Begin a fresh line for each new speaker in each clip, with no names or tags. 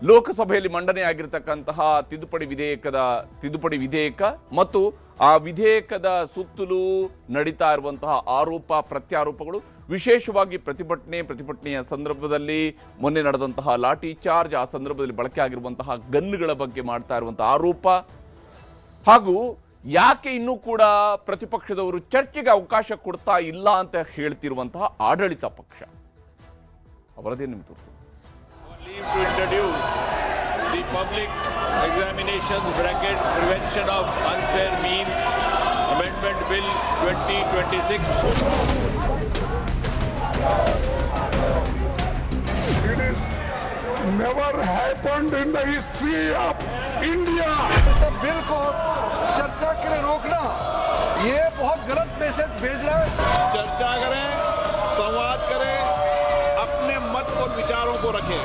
ಲೋಕಸಭೆಯಲ್ಲಿ ಮಂಡನೆಯಾಗಿರತಕ್ಕಂತಹ ತಿದ್ದುಪಡಿ ವಿಧೇಯಕ ಮತ್ತು ಆ ವಿಧೇಯಕದ ಸುತ್ತಲೂ ನಡೀತಾ ಇರುವಂತಹ ಆರೋಪ ಪ್ರತ್ಯಾರೋಪಗಳು, ವಿಶೇಷವಾಗಿ ಪ್ರತಿಭಟನೆಯ ಸಂದರ್ಭದಲ್ಲಿ ಮೊನ್ನೆ ನಡೆದಂತಹ ಲಾಠಿ ಚಾರ್ಜ್, ಆ ಸಂದರ್ಭದಲ್ಲಿ ಬಳಕೆ ಆಗಿರುವಂತಹ ಗನ್ಗಳ ಬಗ್ಗೆ ಮಾಡ್ತಾ ಇರುವಂತಹ ಆರೋಪ, ಹಾಗೂ ಯಾಕೆ ಇನ್ನೂ ಕೂಡ ಪ್ರತಿಪಕ್ಷದವರು ಚರ್ಚೆಗೆ ಅವಕಾಶ ಕೊಡ್ತಾ ಇಲ್ಲ ಅಂತ ಹೇಳ್ತಿರುವಂತಹ ಆಡಳಿತ ಪಕ್ಷ ಅವರದೇ ನಿಮ್ಗೆ ತೋರಿಸ್ತಾರೆ.
Leave to introduce the public examinations bracket prevention of unfair means amendment bill 2026.
It is never happened in the history of India.
इस बिल को चर्चा के लिए रोकना ये बहुत गलत मैसेज भेज रहा है।
चर्चा करें, संवाद करें, अपने मत और विचारों को रखें।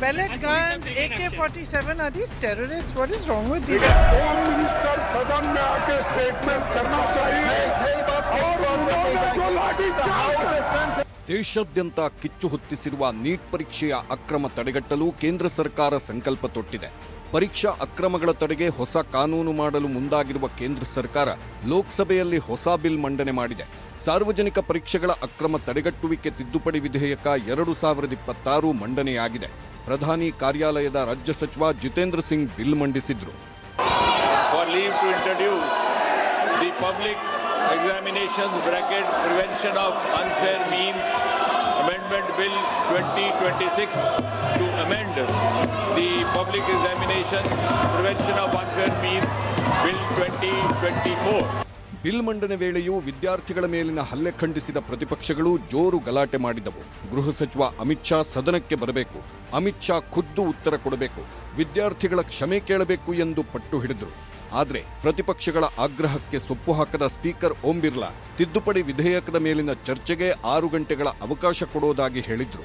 Pellet guns, AK-47 are these terrorists? What is wrong with these?
Home minister सदन में आके स्टेटमेंट करना चाहिए और उन्होंने जो लाठी चार्ज
ದೇಶಾದ್ಯಂತ ಕಿಚ್ಚು ಹೊತ್ತಿಸಿರುವ ನೀಟ್ ಪರೀಕ್ಷೆಯ ಅಕ್ರಮ ತಡೆಗಟ್ಟಲು ಕೇಂದ್ರ ಸರ್ಕಾರ ಸಂಕಲ್ಪ ತೊಟ್ಟಿದೆ. ಪರೀಕ್ಷಾ ಅಕ್ರಮಗಳ ತಡೆಗೆ ಹೊಸ ಕಾನೂನು ಮಾಡಲು ಮುಂದಾಗಿರುವ ಕೇಂದ್ರ ಸರ್ಕಾರ ಲೋಕಸಭೆಯಲ್ಲಿ ಹೊಸ ಬಿಲ್ ಮಂಡನೆ ಮಾಡಿದೆ. ಸಾರ್ವಜನಿಕ ಪರೀಕ್ಷೆಗಳ ಅಕ್ರಮ ತಡೆಗಟ್ಟುವಿಕೆ ತಿದ್ದುಪಡಿ ವಿಧೇಯಕ 2026 ಮಂಡನೆಯಾಗಿದೆ. ಪ್ರಧಾನಿ ಕಾರ್ಯಾಲಯದ ರಾಜ್ಯ ಸಚಿವ ಜಿತೇಂದ್ರ ಸಿಂಗ್ ಬಿಲ್ ಮಂಡಿಸಿದ್ರು.
Examinations bracket prevention of unfair means amendment bill 2026 to amend the public examination prevention of unfair means bill 2024.
Bill ಮಂಡನೆ ವೇಳೆಯೂ ವಿದ್ಯಾರ್ಥಿಗಳ ಮೇಲಿನ ಹಲ್ಲೆ ಖಂಡಿಸಿದ ಪ್ರತಿಪಕ್ಷಗಳು ಜೋರು ಗಲಾಟೆ ಮಾಡಿದವು. ಗೃಹ ಸಚಿವ ಅಮಿತ್ ಶಾ ಸದನಕ್ಕೆ ಬರಬೇಕು, ಅಮಿತ್ ಶಾ ಖುದ್ದು ಉತ್ತರ ಕೊಡಬೇಕು, ವಿದ್ಯಾರ್ಥಿಗಳ ಕ್ಷಮೆ ಕೇಳಬೇಕು ಎಂದು ಪಟ್ಟು ಹಿಡಿದರು. ಆದರೆ ಪ್ರತಿಪಕ್ಷಗಳ ಆಗ್ರಹಕ್ಕೆ ಸೊಪ್ಪು ಹಾಕದ ಸ್ಪೀಕರ್ ಓಂ ಬಿರ್ಲಾ ತಿದ್ದುಪಡಿ ವಿಧೇಯಕದ ಮೇಲಿನ ಚರ್ಚೆಗೆ 6 ಗಂಟೆಗಳ ಅವಕಾಶ ಕೊಡುವುದಾಗಿ ಹೇಳಿದ್ರು.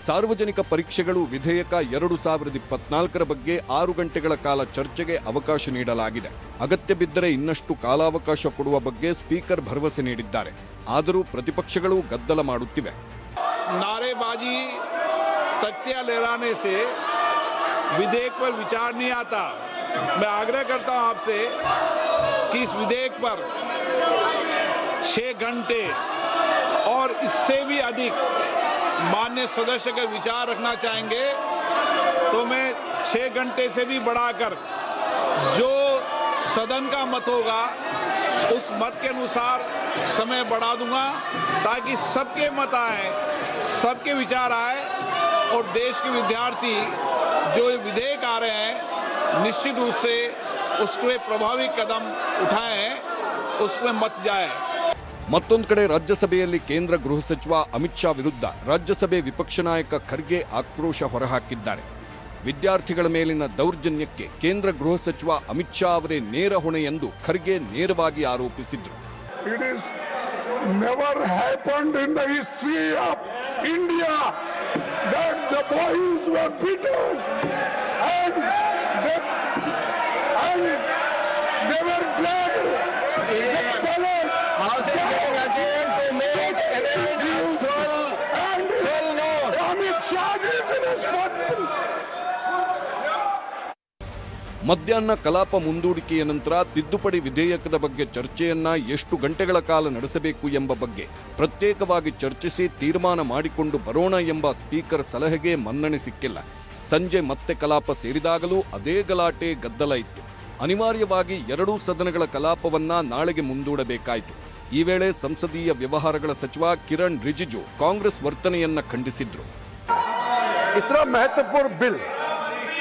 ಸಾರ್ವಜನಿಕ ಪರೀಕ್ಷೆಗಳು ವಿಧೇಯಕ 2024 ಬಗ್ಗೆ 6 ಗಂಟೆಗಳ ಕಾಲ ಚರ್ಚೆಗೆ ಅವಕಾಶ ನೀಡಲಾಗಿದೆ. ಅಗತ್ಯ ಬಿದ್ದರೆ ಇನ್ನಷ್ಟು ಕಾಲಾವಕಾಶ ಕೊಡುವ ಬಗ್ಗೆ ಸ್ಪೀಕರ್ ಭರವಸೆ ನೀಡಿದ್ದಾರೆ. ಆದರೂ ಪ್ರತಿಪಕ್ಷಗಳು ಗದ್ದಲ ಮಾಡುತ್ತಿವೆ.
नारेबाजी तथ्य लहराने से विधेयक पर विचार नहीं आता। मैं आग्रह करता हूं आपसे कि इस विधेयक पर 6 घंटे और इससे भी अधिक मान्य सदस्य का विचार रखना चाहेंगे तो मैं 6 घंटे से भी बढ़ाकर जो सदन का मत होगा उस मत के अनुसार समय बढ़ा दूंगा ताकि सबके मत आए, सबके विचार आए और देश के विद्यार्थी जो विधेयक आ रहे हैं निश्चित रूप से उसके प्रभावी कदम उठाएं, उसमें मत जाए.
ಮತ್ತೊಂದು ಕಡೆ ರಾಜ್ಯಸಭೆಯಲ್ಲಿ ಕೇಂದ್ರ ಗೃಹ ಸಚಿವ ಅಮಿತ್ ಶಾ ವಿರುದ್ಧ ರಾಜ್ಯಸಭೆ ವಿಪಕ್ಷ ನಾಯಕ ಖರ್ಗೆ ಆಕ್ರೋಶ ಹೊರಹಾಕಿದ್ದಾರೆ. ವಿದ್ಯಾರ್ಥಿಗಳ ಮೇಲಿನ ದೌರ್ಜನ್ಯಕ್ಕೆ ಕೇಂದ್ರ ಗೃಹ ಸಚಿವ ಅಮಿತ್ ಶಾ ಅವರೇ ನೇರ ಹೊಣೆ ಎಂದು ಖರ್ಗೆ ನೇರವಾಗಿ ಆರೋಪಿಸಿದ್ರು.
It is never happened in the history of India that the boys were beaten and they were dragged.
ಮಧ್ಯಾಹ್ನ ಕಲಾಪ ಮುಂದೂಡಿಕೆಯ ನಂತರ ತಿದ್ದುಪಡಿ ವಿಧೇಯಕದ ಬಗ್ಗೆ ಚರ್ಚೆಯನ್ನ ಎಷ್ಟು ಗಂಟೆಗಳ ಕಾಲ ನಡೆಸಬೇಕು ಎಂಬ ಬಗ್ಗೆ ಪ್ರತ್ಯೇಕವಾಗಿ ಚರ್ಚಿಸಿ ತೀರ್ಮಾನ ಮಾಡಿಕೊಂಡು ಬರೋಣ ಎಂಬ ಸ್ಪೀಕರ್ ಸಲಹೆಗೆ ಮನ್ನಣೆ ಸಿಕ್ಕಿಲ್ಲ. ಸಂಜೆ ಮತ್ತೆ ಕಲಾಪ ಸೇರಿದಾಗಲೂ ಅದೇ ಗಲಾಟೆ ಗದ್ದಲ ಇತ್ತು. ಅನಿವಾರ್ಯವಾಗಿ ಎರಡೂ ಸದನಗಳ ಕಲಾಪವನ್ನ ನಾಳೆಗೆ ಮುಂದೂಡಬೇಕಾಯಿತು. ಈ ವೇಳೆ ಸಂಸದೀಯ ವ್ಯವಹಾರಗಳ ಸಚಿವ ಕಿರಣ್ ರಿಜಿಜು ಕಾಂಗ್ರೆಸ್ ವರ್ತನೆಯನ್ನ ಖಂಡಿಸಿದ್ರು.
इतना महत्वपूर्ण bill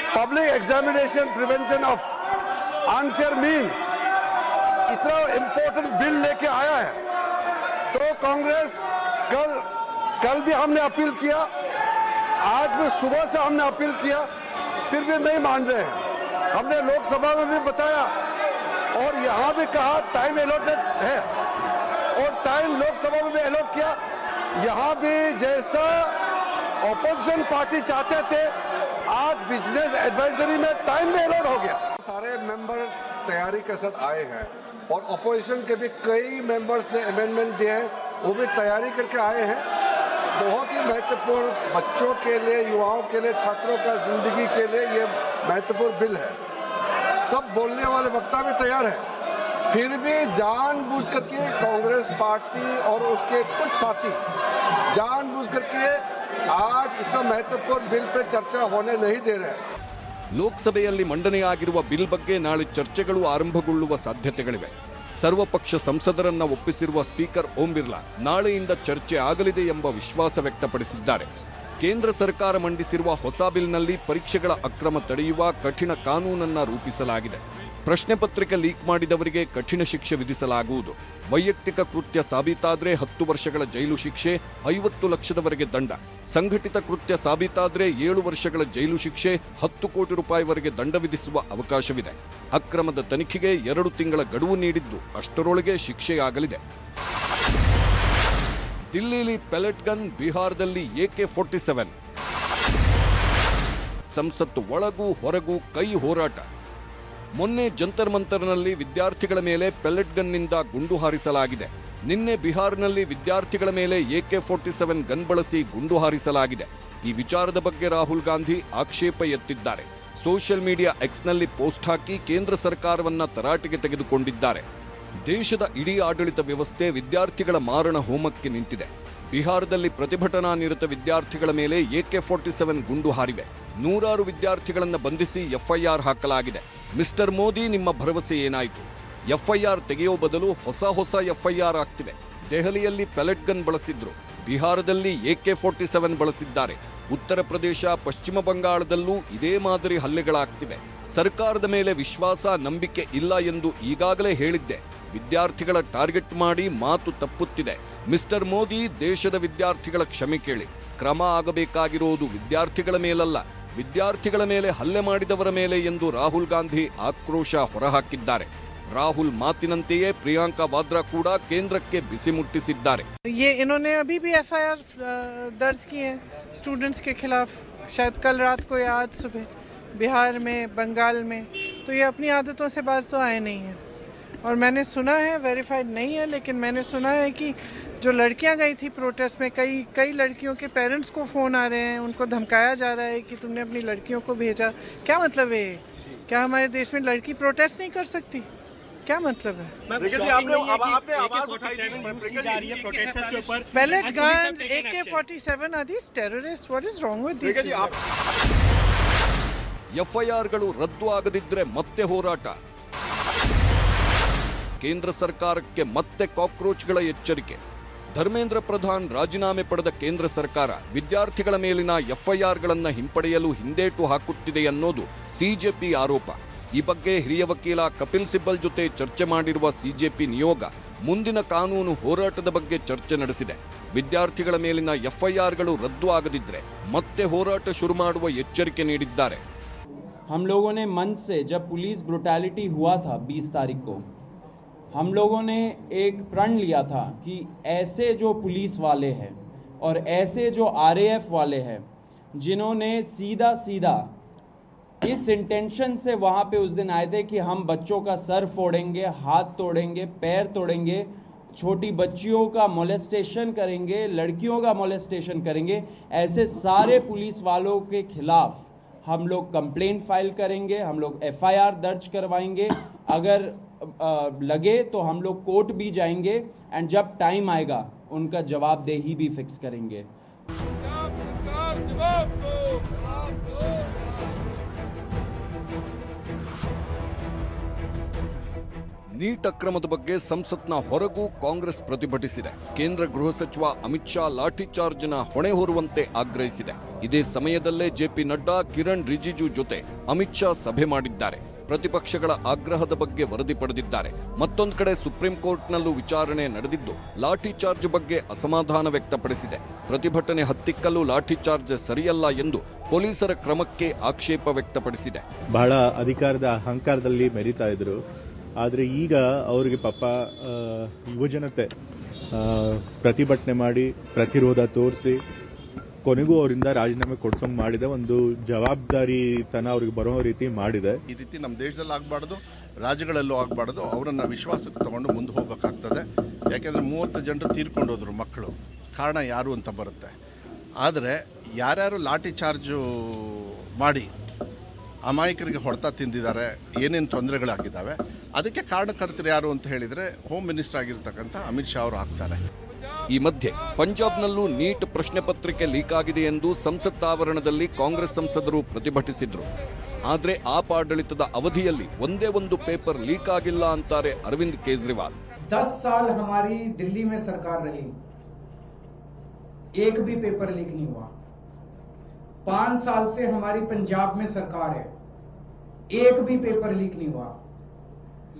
public examination prevention of unfair means इतना इम्पोर्टेंट बिल लेके आया है तो कांग्रेस कल भी हमने अपील किया, आज भी सुबह से हमने अपील किया, फिर भी नहीं मान रहे हैं. हमने लोकसभा में भी बताया और यहाँ भी कहा टाइम एलोटेड है और टाइम लोकसभा में भी एलोट किया. यहाँ भी जैसा ऑपोजिशन पार्टी चाहते थे आज बिजनेस एडवाइजरी में टाइम में एलोट हो गया. सारे मेंबर तैयारी के साथ आए हैं और ऑपोजिशन के भी कई मेंबर्स ने अमेंडमेंट दिए हैं वो भी तैयारी करके आए हैं। बहुत ही महत्वपूर्ण बच्चों के लिए, युवाओं के लिए, छात्रों का जिंदगी के लिए ये महत्वपूर्ण बिल है। सब बोलने वाले वक्ता भी तैयार है, फिर भी जानबूझ करके कांग्रेस पार्टी और उसके कुछ साथी जानबूझ करके आज इतना महत्वपूर्ण बिल पे चर्चा होने नहीं दे रहे हैं।
ಲೋಕಸಭೆಯಲ್ಲಿ ಮಂಡನೆಯಾಗಿರುವ ಬಿಲ್ ಬಗ್ಗೆ ನಾಳೆ ಚರ್ಚೆಗಳು ಆರಂಭಗೊಳ್ಳುವ ಸಾಧ್ಯತೆಗಳಿವೆ. ಸರ್ವಪಕ್ಷ ಸಂಸದರನ್ನ ಒಪ್ಪಿಸಿರುವ ಸ್ಪೀಕರ್ ಓಂ ಬಿರ್ಲಾ ನಾಳೆಯಿಂದ ಚರ್ಚೆ ಆಗಲಿದೆ ಎಂಬ ವಿಶ್ವಾಸ ವ್ಯಕ್ತಪಡಿಸಿದ್ದಾರೆ. ಕೇಂದ್ರ ಸರ್ಕಾರ ಮಂಡಿಸಿರುವ ಹೊಸ ಬಿಲ್ನಲ್ಲಿ ಪರೀಕ್ಷೆಗಳ ಅಕ್ರಮ ತಡೆಯುವ ಕಠಿಣ ಕಾನೂನನ್ನ ರೂಪಿಸಲಾಗಿದೆ. ಪ್ರಶ್ನೆ ಪತ್ರಿಕೆ ಲೀಕ್ ಮಾಡಿದವರಿಗೆ ಕಠಿಣ ಶಿಕ್ಷೆ ವಿಧಿಸಲಾಗುವುದು. ವೈಯಕ್ತಿಕ ಕೃತ್ಯ ಸಾಬೀತಾದ್ರೆ 10 ವರ್ಷಗಳ ಜೈಲು ಶಿಕ್ಷೆ, 50 ಲಕ್ಷದವರೆಗೆ ದಂಡ. ಸಂಘಟಿತ ಕೃತ್ಯ ಸಾಬೀತಾದ್ರೆ 7 ವರ್ಷಗಳ ಜೈಲು ಶಿಕ್ಷೆ, 10 ಕೋಟಿ ರೂಪಾಯಿವರೆಗೆ ದಂಡ ವಿಧಿಸುವ ಅವಕಾಶವಿದೆ. ಅಕ್ರಮದ ತನಿಖೆಗೆ 2 ತಿಂಗಳ ಗಡುವು ನೀಡಿದ್ದು ಅಷ್ಟರೊಳಗೆ ಶಿಕ್ಷೆಯಾಗಲಿದೆ. ದಿಲ್ಲಿಲಿ ಪೆಲೆಟ್ ಗನ್, ಬಿಹಾರದಲ್ಲಿ AK-47. ಸಂಸತ್ತು ಒಳಗೂ ಹೊರಗೂ ಕೈ ಹೋರಾಟ. ಮೊನ್ನೆ ಜಂತರ್ ಮಂತರ್ನಲ್ಲಿ ವಿದ್ಯಾರ್ಥಿಗಳ ಮೇಲೆ ಪೆಲೆಟ್ ಗನ್ನಿಂದ ಗುಂಡು ಹಾರಿಸಲಾಗಿದೆ. ನಿನ್ನೆ ಬಿಹಾರ್ನಲ್ಲಿ ವಿದ್ಯಾರ್ಥಿಗಳ ಮೇಲೆ AK-47 ಗನ್ ಬಳಸಿ ಗುಂಡು ಹಾರಿಸಲಾಗಿದೆ. ಈ ವಿಚಾರದ ಬಗ್ಗೆ ರಾಹುಲ್ ಗಾಂಧಿ ಆಕ್ಷೇಪ ಎತ್ತಿದ್ದಾರೆ. ಸೋಷಿಯಲ್ ಮೀಡಿಯಾ ಎಕ್ಸ್ನಲ್ಲಿ ಪೋಸ್ಟ್ ಹಾಕಿ ಕೇಂದ್ರ ಸರ್ಕಾರವನ್ನ ತರಾಟೆಗೆ ತೆಗೆದುಕೊಂಡಿದ್ದಾರೆ. ದೇಶದ ಇಡೀ ಆಡಳಿತ ವ್ಯವಸ್ಥೆ ವಿದ್ಯಾರ್ಥಿಗಳ ಮಾರಣ ಹೋಮಕ್ಕೆ ನಿಂತಿದೆ. ಬಿಹಾರದಲ್ಲಿ ಪ್ರತಿಭಟನಾ ನಿರತ ವಿದ್ಯಾರ್ಥಿಗಳ ಮೇಲೆ AK-47 ಗುಂಡು ಹಾರಿವೆ. 100 ವಿದ್ಯಾರ್ಥಿಗಳನ್ನು ಬಂಧಿಸಿ FIR ಹಾಕಲಾಗಿದೆ. ಮಿಸ್ಟರ್ ಮೋದಿ, ನಿಮ್ಮ ಭರವಸೆ ಏನಾಯಿತು? FIR ತೆಗೆಯೋ ಬದಲು ಹೊಸ FIR ಆಗ್ತಿವೆ. ದೆಹಲಿಯಲ್ಲಿ ಪೆಲೆಟ್ ಗನ್ ಬಳಸಿದ್ರು, ಬಿಹಾರದಲ್ಲಿ AK-47 ಬಳಸಿದ್ದಾರೆ. ಉತ್ತರ ಪ್ರದೇಶ, ಪಶ್ಚಿಮ ಬಂಗಾಳದಲ್ಲೂ ಇದೇ ಮಾದರಿ ಹಲ್ಲೆಗಳಾಗ್ತಿವೆ. ಸರ್ಕಾರದ ಮೇಲೆ ವಿಶ್ವಾಸ, ನಂಬಿಕೆ ಇಲ್ಲ ಎಂದು ಈಗಾಗಲೇ ಹೇಳಿದ್ದೆ. ವಿದ್ಯಾರ್ಥಿಗಳ ಟಾರ್ಗೆಟ್ ಮಾಡಿ ಮಾತು ತಪ್ಪುತ್ತಿದೆ. ಮಿಸ್ಟರ್ ಮೋದಿ, ದೇಶದ ವಿದ್ಯಾರ್ಥಿಗಳ ಕ್ಷಮೆ ಕೇಳಿ. ಕ್ರಮ ಆಗಬೇಕಾಗಿರೋದು ವಿದ್ಯಾರ್ಥಿಗಳ ಮೇಲಲ್ಲ, ವಿದ್ಯಾರ್ಥಿಗಳ ಮೇಲೆ ಹಲ್ಲೆ ಮಾಡಿದವರ ಮೇಲೆ ಎಂದು ರಾಹುಲ್ ಗಾಂಧಿ ಆಕ್ರೋಶ ಹೊರಹಾಕಿದ್ದಾರೆ. ರಾಹುಲ್ ಮಾತಿನಂತೆಯೇ ಪ್ರಿಯಾಂಕಾ ವಾದ್ರಾ ಕೂಡ ಕೇಂದ್ರಕ್ಕೆ ಬಿಸಿ ಮುಟ್ಟಿಸಿದ್ದಾರೆ.
ये इन्होंने अभी भी FIR दर्ज की है स्टूडेंट्स के खिलाफ, शायद कल रात को या आज सुबह, बिहार में, बंगाल में. तो ये अपनी आदतों से बाज तो आए नहीं हैं. और मैंने सुना है, वेरीफाइड नहीं है, लेकिन मैंने सुना है कि जो लड़कियां गई थी प्रोटेस्ट में, कई लड़कियों के पेरेंट्स को फ़ोन आ रहे हैं, उनको धमकाया जा रहा है कि तुमने अपनी लड़कियों को भेजा. क्या मतलब है? क्या हमारे देश में लड़की प्रोटेस्ट नहीं कर सकती? क्या मतलब है? Pellet guns, AK-47 are these terrorists? What is wrong with these people?
FIRಗಳು ರದ್ದು ಆಗದಿದ್ರೆ ಮತ್ತೆ ಹೋರಾಟ. ಕೇಂದ್ರ ಸರ್ಕಾರಕ್ಕೆ ಮತ್ತೆ ಕಾಕ್ರೋಚ್ಗಳ ಎಚ್ಚರಿಕೆ. ಧರ್ಮೇಂದ್ರ ಪ್ರಧಾನ್ ರಾಜೀನಾಮೆ ಪಡೆದ ಕೇಂದ್ರ ಸರ್ಕಾರ ವಿದ್ಯಾರ್ಥಿಗಳ ಮೇಲಿನ FIRಗಳನ್ನು ಹಿಂಪಡೆಯಲು ಹಿಂದೇಟು ಹಾಕುತ್ತಿದೆ ಅನ್ನೋದು ಸಿಜೆಪಿ ಆರೋಪ. ಈ ಬಗ್ಗೆ ಹಿರಿಯ ವಕೀಲ ಕಪಿಲ್ ಸಿಬ್ಬಲ್ ಜೊತೆ ಚರ್ಚೆ ಮಾಡಿರುವ ಸಿಜೆಪಿ ನಿಯೋಗ ಮುಂದಿನ ಕಾನೂನು ಹೋರಾಟದ ಬಗ್ಗೆ ಚರ್ಚೆ ನಡೆಸಿದೆ. ವಿದ್ಯಾರ್ಥಿಗಳ ಮೇಲಿನ FIRಗಳು ರದ್ದು ಆಗದಿದ್ರೆ ಮತ್ತೆ ಹೋರಾಟ ಶುರು ಮಾಡುವ ಎಚ್ಚರಿಕೆ ನೀಡಿದ್ದಾರೆ.
हम लोगों ने मंच से, जब पुलिस ब्रुटैलिटी हुआ था 20 तारीख को, हम लोगों ने एक प्रण लिया था कि ऐसे जो पुलिस वाले हैं और ऐसे जो RAF वाले हैं जिन्होंने सीधा इस इंटेंशन से वहाँ पे उस दिन आए थे कि हम बच्चों का सर फोड़ेंगे, हाथ तोड़ेंगे, पैर तोड़ेंगे, छोटी बच्चियों का मोलेस्टेशन करेंगे, लड़कियों का मोलेस्टेशन करेंगे, ऐसे सारे पुलिस वालों के खिलाफ हम लोग कंप्लेंट फाइल करेंगे, हम लोग FIR दर्ज करवाएंगे. अगर लगे तो हम लोग कोर्ट भी जाएंगे एंड जब टाइम आएगा उनका जवाबदेही भी फिक्स करेंगे.
ನೀಟ್ ಅಕ್ರಮದ ಬಗ್ಗೆ ಸಂಸತ್ನ ಹೊರಗೂ ಕಾಂಗ್ರೆಸ್ ಪ್ರತಿಭಟಿಸಿದೆ. ಕೇಂದ್ರ ಗೃಹ ಸಚಿವ ಅಮಿತ್ ಶಾ ಲಾಠಿ ಚಾರ್ಜ್ನ ಹೊಣೆ ಹೊರುವಂತೆ ಆಗ್ರಹಿಸಿದೆ. ಇದೇ ಸಮಯದಲ್ಲೇ JP ನಡ್ಡಾ, ಕಿರಣ್ ರಿಜಿಜು ಜೊತೆ ಅಮಿತ್ ಶಾ ಸಭೆ ಮಾಡಿದ್ದಾರೆ. ಪ್ರತಿಪಕ್ಷಗಳ ಆಗ್ರಹದ ಬಗ್ಗೆ ವರದಿ ಪಡೆದಿದ್ದಾರೆ. ಮತ್ತೊಂದು ಕಡೆ ಸುಪ್ರೀಂ ಕೋರ್ಟ್ನಲ್ಲೂ ವಿಚಾರಣೆ ನಡೆದಿದ್ದು ಲಾಠಿ ಚಾರ್ಜ್ ಬಗ್ಗೆ ಅಸಮಾಧಾನ ವ್ಯಕ್ತಪಡಿಸಿದೆ. ಪ್ರತಿಭಟನೆ ಹತ್ತಿಕ್ಕಲು ಲಾಠಿ ಚಾರ್ಜ್ ಸರಿಯಲ್ಲ ಎಂದು ಪೊಲೀಸರ ಕ್ರಮಕ್ಕೆ ಆಕ್ಷೇಪ ವ್ಯಕ್ತಪಡಿಸಿದೆ.
ಬಹಳ ಅಧಿಕಾರದ ಅಹಂಕಾರದಲ್ಲಿ ಮೆರೀತಾ ಇದ್ರು. ಆದರೆ ಈಗ ಅವರಿಗೆ ಪಾಪ ಯುವಜನತೆ ಪ್ರತಿಭಟನೆ ಮಾಡಿ ಪ್ರತಿರೋಧ ತೋರಿಸಿ ಕೊನೆಗೂ ಅವರಿಂದ ರಾಜೀನಾಮೆ ಕೊಡ್ಸಂಗ್ ಮಾಡಿದ ಒಂದು ಜವಾಬ್ದಾರಿತನ ಅವ್ರಿಗೆ ಬರೋ ರೀತಿ ಮಾಡಿದೆ.
ಈ ರೀತಿ ನಮ್ಮ ದೇಶದಲ್ಲಿ ಆಗಬಾರ್ದು, ರಾಜ್ಯಗಳಲ್ಲೂ ಆಗಬಾರ್ದು. ಅವರನ್ನ ವಿಶ್ವಾಸಕ್ಕೆ ತಗೊಂಡು ಮುಂದೆ ಹೋಗಬೇಕಾಗ್ತದೆ. ಯಾಕೆಂದರೆ 30 ಜನರು ತೀರ್ಕೊಂಡೋದ್ರು ಮಕ್ಕಳು. ಕಾರಣ ಯಾರು ಅಂತ ಬರುತ್ತೆ. ಆದರೆ ಯಾರ್ಯಾರು ಲಾಠಿ ಚಾರ್ಜು ಮಾಡಿ ಅಮಾಯಕರಿಗೆ ಹೊಡೆತ ತಿಂದಿದ್ದಾರೆ, ಏನೇನು ತೊಂದರೆಗಳಾಗಿದ್ದಾವೆ, ಅದಕ್ಕೆ ಕಾರಣಕರ್ತರು ಯಾರು ಅಂತ ಹೇಳಿದರೆ ಹೋಮ್ ಮಿನಿಸ್ಟರ್ ಆಗಿರ್ತಕ್ಕಂಥ ಅಮಿತ್ ಶಾ ಅವರು ಆಗ್ತಾರೆ.
ಈ ಮಧ್ಯೆ ಪಂಜಾಬ್ನಲ್ಲೂ ನೀಟ್ ಪ್ರಶ್ನೆ ಪತ್ರಿಕೆ ಲೀಕ್ ಆಗಿದೆ ಎಂದು ಸಂಸತ್ ಆವರಣದಲ್ಲಿ ಕಾಂಗ್ರೆಸ್ ಸಂಸದರು ಪ್ರತಿಭಟಿಸಿದ್ರು. ಆದರೆ ಆಪ್ ಆಡಳಿತದ ಅವಧಿಯಲ್ಲಿ ಒಂದೇ ಒಂದು ಪೇಪರ್ ಲೀಕ್ ಆಗಿಲ್ಲ ಅಂತಾರೆ ಅರವಿಂದ್ ಕೇಜ್ರಿವಾಲ್.
10 साल हमारी दिल्ली में सरकार रही, एक भी पेपर लीक नहीं हुआ. 5 साल से हमारी पंजाब में सरकार है, एक भी पेपर लीक नहीं हुआ.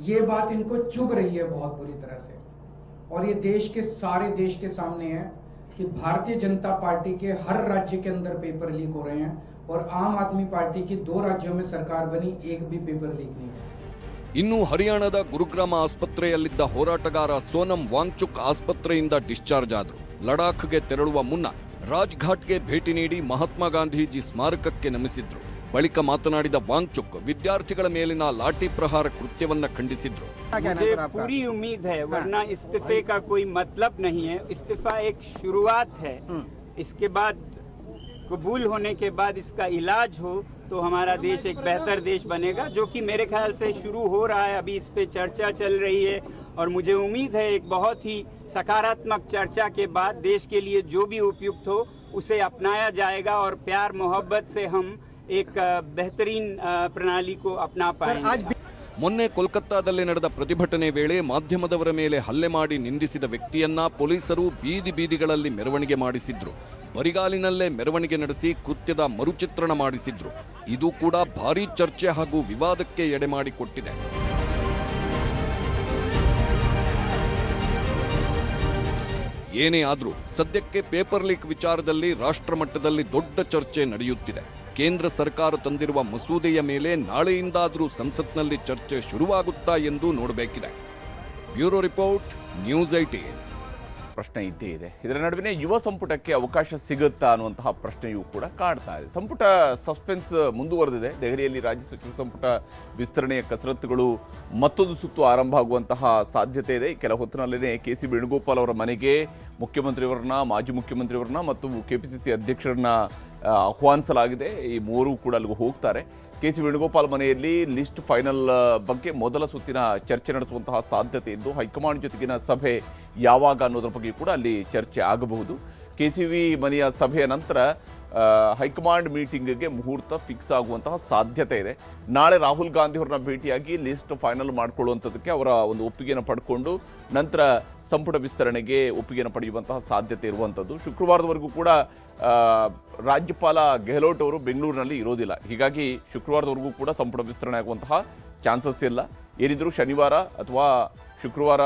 ये बात इनको चुभ रही है बहुत बुरी तरह से, और ये सारे देश के सामने है कि भारतीय जनता पार्टी के हर राज्य के अंदर पेपर लीक हो रहे हैं, और आम आदमी पार्टी की 2 राज्यों में सरकार बनी, एक भी पेपर लीक नहीं हुआ.
ಇನ್ನು ಹರಿಯಾಣದ ಗುರುಗ್ರಾಮ ಆಸ್ಪತ್ರೆಯಲ್ಲಿದ್ದ ಹೋರಾಟಗಾರ ಸೋನಂ ವಾಂಗ್ಚುಕ್ ಆಸ್ಪತ್ರೆಯಿಂದ ಡಿಸ್ಚಾರ್ಜ್ ಆದರು. ಲಡಾಖ್ಗೆ ತೆರಳುವ ಮುನ್ನ ರಾಜ್ಘಾಟ್ಗೆ ಭೇಟಿ ನೀಡಿ ಮಹಾತ್ಮ ಗಾಂಧೀಜಿ ಸ್ಮಾರಕಕ್ಕೆ ನಮಿಸಿದ್ರು. ಬಳಿಕ ಮಾತನಾಡಿದ ವಾಂಗ್ಚುಕ್ ವಿದ್ಯಾರ್ಥಿಗಳ ಮೇಲಿನ ಲಾಠಿ ಪ್ರಹಾರ ಕೃತ್ಯವನ್ನ ಖಂಡಿಸಿದ್ರು.
मुझे पूरी उम्मीद है, वरना इस्तीफे का कोई मतलब नहीं है. इस्तीफा एक शुरुआत है, इसके बाद कबूल होने के बाद इसका इलाज हो तो हमारा देश एक बेहतर देश बनेगा, जो कि मेरे ख्याल से शुरू हो रहा है. अभी इस पे चर्चा चल रही है और मुझे उम्मीद है एक बहुत ही सकारात्मक चर्चा के बाद देश के लिए जो भी उपयुक्त हो उसे अपनाया जाएगा और प्यार मोहब्बत से हम एक बेहतरीन प्रणाली को अपना पाएंगे.
ಮೊನ್ನೆ ಕೋಲ್ಕತ್ತಾದಲ್ಲಿ ನಡೆದ ಪ್ರತಿಭಟನೆ ವೇಳೆ ಮಾಧ್ಯಮದವರ ಮೇಲೆ ಹಲ್ಲೆ ಮಾಡಿ ನಿಂದಿಸಿದ ವ್ಯಕ್ತಿಯನ್ನ ಪೊಲೀಸರು ಬೀದಿ ಬೀದಿಗಳಲ್ಲಿ ಮೆರವಣಿಗೆ ಮಾಡಿಸಿದ್ರು. ಬರಿಗಾಲಿನಲ್ಲೇ ಮೆರವಣಿಗೆ ನಡೆಸಿ ಕೃತ್ಯದ ಮರುಚಿತ್ರಣ ಮಾಡಿಸಿದ್ರು. ಇದು ಕೂಡ ಭಾರೀ ಚರ್ಚೆ ಹಾಗೂ ವಿವಾದಕ್ಕೆ ಎಡೆ ಮಾಡಿಕೊಟ್ಟಿದೆ. ಏನೇ ಆದ್ರೂ ಸದ್ಯಕ್ಕೆ ಪೇಪರ್ ಲೀಕ್ ವಿಚಾರದಲ್ಲಿ ರಾಷ್ಟ್ರಮಟ್ಟದಲ್ಲಿ ದೊಡ್ಡ ಚರ್ಚೆ ನಡೆಯುತ್ತಿದೆ. ಕೇಂದ್ರ ಸರ್ಕಾರ ತಂದಿರುವ ಮಸೂದೆಯ ಮೇಲೆ ನಾಳೆಯಿಂದಾದರೂ ಸಂಸತ್ನಲ್ಲಿ ಚರ್ಚೆ ಶುರುವಾಗುತ್ತಾ ಎಂದು ನೋಡಬೇಕಿದೆ. Bureau report, news 18.
ಪ್ರಶ್ನೆ ಇದ್ದೇ ಇದೆ. ಇದರ ನಡುವೆ ಯುವ ಸಂಪುಟಕ್ಕೆ ಅವಕಾಶ ಸಿಗುತ್ತಾ ಅನ್ನುವಂತಹ ಪ್ರಶ್ನೆಯೂ ಕೂಡ ಕಾಡ್ತಾ ಇದೆ. ಸಂಪುಟ ಸಸ್ಪೆನ್ಸ್ ಮುಂದುವರೆದಿದೆ. ದೆಹಲಿಯಲ್ಲಿ ರಾಜ್ಯ ಸಚಿವ ಸಂಪುಟ ವಿಸ್ತರಣೆಯ ಕಸರತ್ತುಗಳು ಮತ್ತೊಂದು ಸುತ್ತು ಆರಂಭ ಆಗುವಂತಹ ಸಾಧ್ಯತೆ ಇದೆ. ಕೆಲ ಹೊತ್ತಿನಲ್ಲೇ KC ವೇಣುಗೋಪಾಲ್ ಅವರ ಮನೆಗೆ ಮುಖ್ಯಮಂತ್ರಿಯವರನ್ನ, ಮಾಜಿ ಮುಖ್ಯಮಂತ್ರಿಯವರನ್ನ ಮತ್ತು KPCC ಅಧ್ಯಕ್ಷರನ್ನ ಆಹ್ವಾನಿಸಲಾಗಿದೆ. ಈ ಮೂವರು ಕೂಡ ಅಲ್ಲಿಗೆ ಹೋಗ್ತಾರೆ. KC ವೇಣುಗೋಪಾಲ್ ಮನೆಯಲ್ಲಿ ಲಿಸ್ಟ್ ಫೈನಲ್ ಬಗ್ಗೆ ಮೊದಲ ಸುತ್ತಿನ ಚರ್ಚೆ ನಡೆಸುವಂತಹ ಸಾಧ್ಯತೆ ಇದ್ದು, ಹೈಕಮಾಂಡ್ ಜೊತೆಗಿನ ಸಭೆ ಯಾವಾಗ ಅನ್ನೋದ್ರ ಬಗ್ಗೆ ಕೂಡ ಅಲ್ಲಿ ಚರ್ಚೆ ಆಗಬಹುದು. KCV ಮನೆಯ ಸಭೆಯ ನಂತರ ಹೈಕಮಾಂಡ್ ಮೀಟಿಂಗ್ಗೆ ಮುಹೂರ್ತ ಫಿಕ್ಸ್ ಆಗುವಂತಹ ಸಾಧ್ಯತೆ ಇದೆ. ನಾಳೆ ರಾಹುಲ್ ಗಾಂಧಿ ಅವರನ್ನ ಭೇಟಿಯಾಗಿ ಲಿಸ್ಟ್ ಫೈನಲ್ ಮಾಡಿಕೊಳ್ಳುವಂಥದ್ದಕ್ಕೆ ಅವರ ಒಂದು ಒಪ್ಪಿಗೆಯನ್ನು ಪಡ್ಕೊಂಡು ನಂತರ ಸಂಪುಟ ವಿಸ್ತರಣೆಗೆ ಒಪ್ಪಿಗೆಯನ್ನು ಪಡೆಯುವಂತಹ ಸಾಧ್ಯತೆ ಇರುವಂಥದ್ದು. ಶುಕ್ರವಾರದವರೆಗೂ ಕೂಡ ರಾಜ್ಯಪಾಲ ಗೆಹ್ಲೋಟ್ ಅವರು ಬೆಂಗಳೂರಿನಲ್ಲಿ ಇರೋದಿಲ್ಲ. ಹೀಗಾಗಿ ಶುಕ್ರವಾರದವರೆಗೂ ಕೂಡ ಸಂಪುಟ ವಿಸ್ತರಣೆ ಆಗುವಂತಹ ಚಾನ್ಸಸ್ ಇಲ್ಲ. ಏನಿದ್ರು ಶನಿವಾರ ಅಥವಾ ಶುಕ್ರವಾರ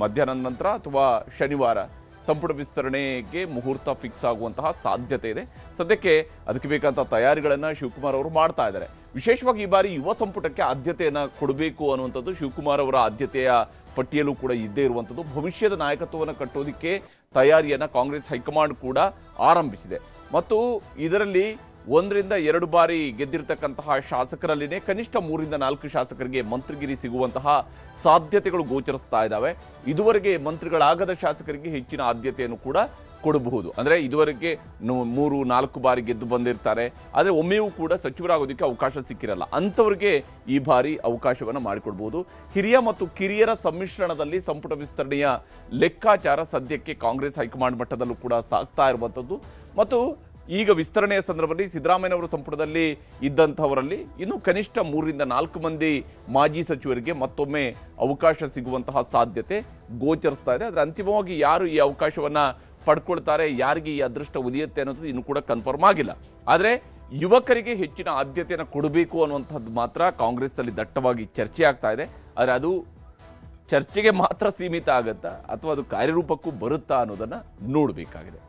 ಮಧ್ಯಾಹ್ನದ ನಂತರ ಅಥವಾ ಶನಿವಾರ ಸಂಪುಟ ವಿಸ್ತರಣೆಗೆ ಮುಹೂರ್ತ ಫಿಕ್ಸ್ ಆಗುವಂತಹ ಸಾಧ್ಯತೆ ಇದೆ. ಸದ್ಯಕ್ಕೆ ಅದಕ್ಕೆ ಬೇಕಾದಂಥ ತಯಾರಿಗಳನ್ನು ಶಿವಕುಮಾರ್ ಅವರು ಮಾಡ್ತಾ ಇದ್ದಾರೆ. ವಿಶೇಷವಾಗಿ ಈ ಬಾರಿ ಯುವ ಸಂಪುಟಕ್ಕೆ ಆದ್ಯತೆಯನ್ನು ಕೊಡಬೇಕು ಅನ್ನುವಂಥದ್ದು ಶಿವಕುಮಾರ್ ಅವರ ಆದ್ಯತೆಯ ಪಟ್ಟಿಯಲ್ಲೂ ಕೂಡ ಇದ್ದೇ ಇರುವಂಥದ್ದು. ಭವಿಷ್ಯದ ನಾಯಕತ್ವವನ್ನು ಕಟ್ಟೋದಕ್ಕೆ ತಯಾರಿಯನ್ನು ಕಾಂಗ್ರೆಸ್ ಹೈಕಮಾಂಡ್ ಕೂಡ ಆರಂಭಿಸಿದೆ. ಮತ್ತು ಇದರಲ್ಲಿ 1 ರಿಂದ 2 ಬಾರಿ ಗೆದ್ದಿರತಕ್ಕಂತಹ ಶಾಸಕರಲ್ಲಿನೇ ಕನಿಷ್ಠ 3 ರಿಂದ 4 ಶಾಸಕರಿಗೆ ಮಂತ್ರಿಗಿರಿ ಸಿಗುವಂತಹ ಸಾಧ್ಯತೆಗಳು ಗೋಚರಿಸ್ತಾ ಇದ್ದಾವೆ. ಇದುವರೆಗೆ ಮಂತ್ರಿಗಳಾಗದ ಶಾಸಕರಿಗೆ ಹೆಚ್ಚಿನ ಆದ್ಯತೆಯನ್ನು ಕೂಡ ಕೊಡಬಹುದು. ಅಂದರೆ ಇದುವರೆಗೆ 3-4 ಬಾರಿ ಗೆದ್ದು ಬಂದಿರ್ತಾರೆ, ಆದರೆ ಒಮ್ಮೆಯೂ ಕೂಡ ಸಚಿವರಾಗೋದಕ್ಕೆ ಅವಕಾಶ ಸಿಕ್ಕಿರಲ್ಲ. ಅಂಥವ್ರಿಗೆ ಈ ಬಾರಿ ಅವಕಾಶವನ್ನು ಮಾಡಿಕೊಡ್ಬೋದು. ಹಿರಿಯ ಮತ್ತು ಕಿರಿಯರ ಸಮ್ಮಿಶ್ರಣದಲ್ಲಿ ಸಂಪುಟ ವಿಸ್ತರಣೆಯ ಲೆಕ್ಕಾಚಾರ ಸದ್ಯಕ್ಕೆ ಕಾಂಗ್ರೆಸ್ ಹೈಕಮಾಂಡ್ ಮಟ್ಟದಲ್ಲೂ ಕೂಡ ಸಾಗ್ತಾ ಇರುವಂಥದ್ದು. ಮತ್ತು ಈಗ ವಿಸ್ತರಣೆಯ ಸಂದರ್ಭದಲ್ಲಿ ಸಿದ್ದರಾಮಯ್ಯನವರ ಸಂಪುಟದಲ್ಲಿ ಇದ್ದಂಥವರಲ್ಲಿ ಇನ್ನು ಕನಿಷ್ಠ 3 ರಿಂದ 4 ಮಂದಿ ಮಾಜಿ ಸಚಿವರಿಗೆ ಮತ್ತೊಮ್ಮೆ ಅವಕಾಶ ಸಿಗುವಂತಹ ಸಾಧ್ಯತೆ ಗೋಚರಿಸ್ತಾ ಇದೆ. ಆದರೆ ಅಂತಿಮವಾಗಿ ಯಾರು ಈ ಅವಕಾಶವನ್ನು ಪಡ್ಕೊಳ್ತಾರೆ, ಯಾರಿಗೆ ಈ ಅದೃಷ್ಟ ಉಳಿಯುತ್ತೆ ಅನ್ನೋದು ಇನ್ನೂ ಕೂಡ ಕನ್ಫರ್ಮ್ ಆಗಿಲ್ಲ. ಆದರೆ ಯುವಕರಿಗೆ ಹೆಚ್ಚಿನ ಆದ್ಯತೆಯನ್ನು ಕೊಡಬೇಕು ಅನ್ನುವಂಥದ್ದು ಮಾತ್ರ ಕಾಂಗ್ರೆಸ್ನಲ್ಲಿ ದಟ್ಟವಾಗಿ ಚರ್ಚೆ ಆಗ್ತಾ ಇದೆ. ಆದರೆ ಅದು ಚರ್ಚೆಗೆ ಮಾತ್ರ ಸೀಮಿತ ಆಗುತ್ತಾ ಅಥವಾ ಅದು ಕಾರ್ಯರೂಪಕ್ಕೂ ಬರುತ್ತಾ ಅನ್ನೋದನ್ನು ನೋಡಬೇಕಾಗಿದೆ.